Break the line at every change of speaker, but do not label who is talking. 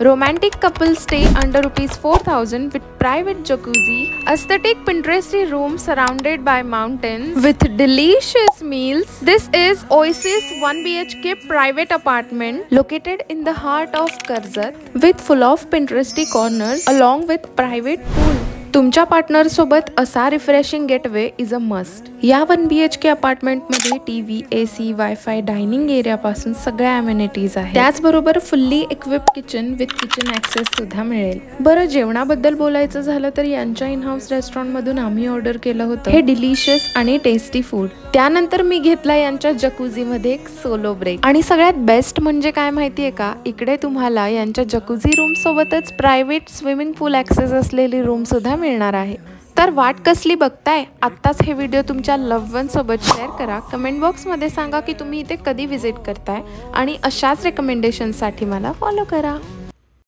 Romantic couples stay under ₹4,000 with private jacuzzi, aesthetic Pinteresty room surrounded by mountains with delicious meals. This is Oasis 1 BHK private apartment located in the heart of Karjat with full of Pinteresty corners along with private pool. तुमच्या partner सोबत असा refreshing getaway is a must. या 1 BHK apartment मध्ये TV, AC, wifi, dining area पासून सगळ्या amenities आहेत. त्याचबरोबर fully equipped kitchen with kitchen access सुद्धा मिळेल. बरं, जेवणाबद्दल बोलायचं झालं तर यांच्या इन हाऊस रेस्टॉरंट मधून आम्ही ऑर्डर केलं होतं हे डिलिशियस आणि टेस्टी फूड. त्यानंतर मी घेतला यांच्या जकुझी मध्ये एक सोलो ब्रेक. आणि सगळ्यात बेस्ट म्हणजे काय माहितीये का, इकडे तुम्हाला यांच्या जकुझी रूम सोबतच प्रायव्हेट स्विमिंग पूल ऍक्सेस असलेली रूम सुद्धा मिळणार आहे. तर वाट कसली बघताय, आत्ताच हे व्हिडिओ तुमच्या लव्ह वन सोबत शेअर करा. कमेंट बॉक्स मध्ये सांगा की तुम्ही इथे कधी व्हिजिट करताय आणि अशाच रेकमेंडेशनसाठी मला फॉलो करा.